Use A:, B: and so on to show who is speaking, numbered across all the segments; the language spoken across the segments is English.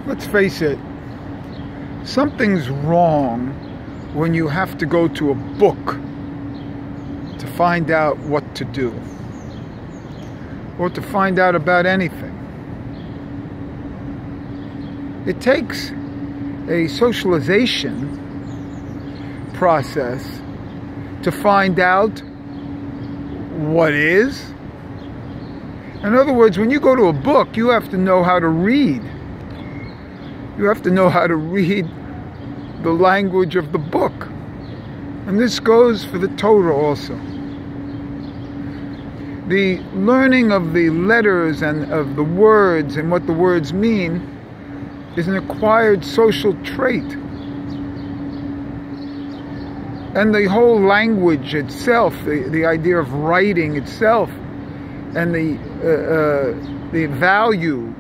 A: Let's face it, something's wrong when you have to go to a book to find out what to do, or to find out about anything. It takes a socialization process to find out what is. In other words, when you go to a book, you have to know how to read. You have to know how to read the language of the book. And this goes for the Torah also. The learning of the letters and of the words and what the words mean is an acquired social trait. And the whole language itself, the idea of writing itself, and the value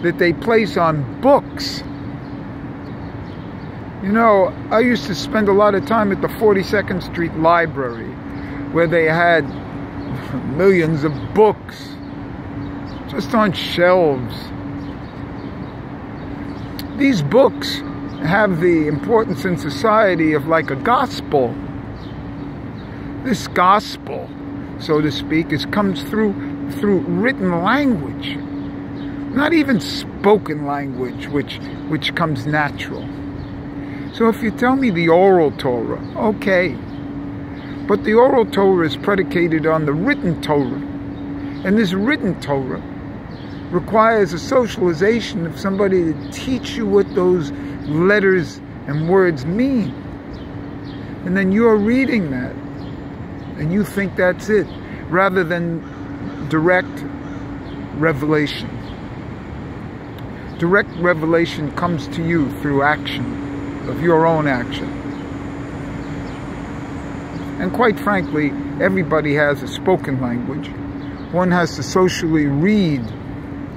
A: that they place on books. You know, I used to spend a lot of time at the 42nd Street Library, where they had millions of books just on shelves. These books have the importance in society of like a gospel. This gospel, so to speak, comes through written language, not even spoken language, which comes natural. So if you tell me the oral Torah, okay, but the oral Torah is predicated on the written Torah, and this written Torah requires a socialization of somebody to teach you what those letters and words mean. And then you're reading that, and you think that's it, rather than direct revelation. Direct revelation comes to you through action, of your own action. And quite frankly, everybody has a spoken language. One has to socially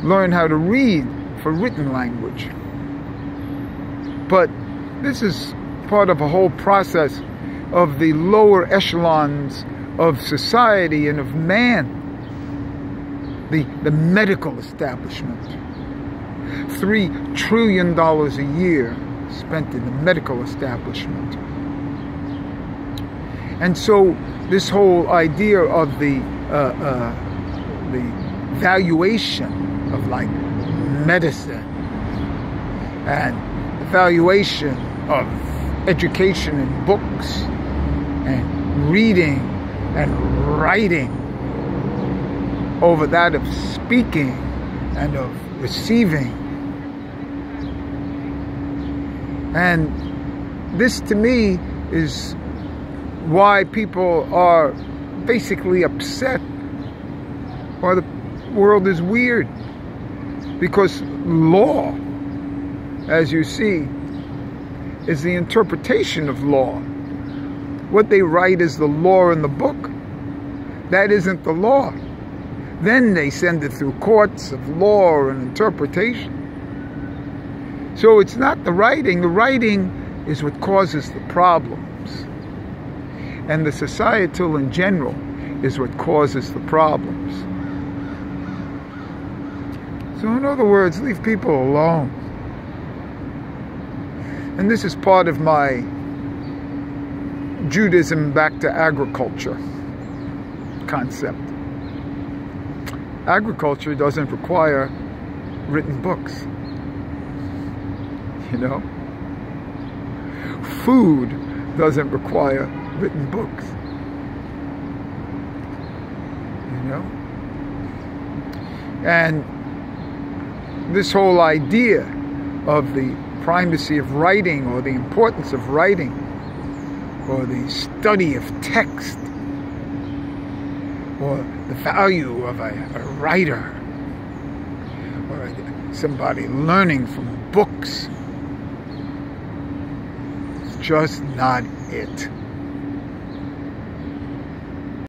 A: learn how to read for written language. But this is part of a whole process of the lower echelons of society and of man. The medical establishment. $3 trillion a year spent in the medical establishment. And so this whole idea of the valuation of like medicine and the valuation of education and books and reading and writing over that of speaking and of receiving. And this to me is why people are basically upset, why the world is weird. Because law, as you see, is the interpretation of law. What they write is the law in the book. That isn't the law. Then they send it through courts of law and interpretation. So it's not the writing. The writing is what causes the problems. And the societal in general is what causes the problems. So in other words, leave people alone. And this is part of my Judaism back to agriculture concept. Agriculture doesn't require written books. You know? Food doesn't require written books. You know? And this whole idea of the primacy of writing, or the importance of writing, or the study of text, or the value of a writer, or somebody learning from books, it's just not it.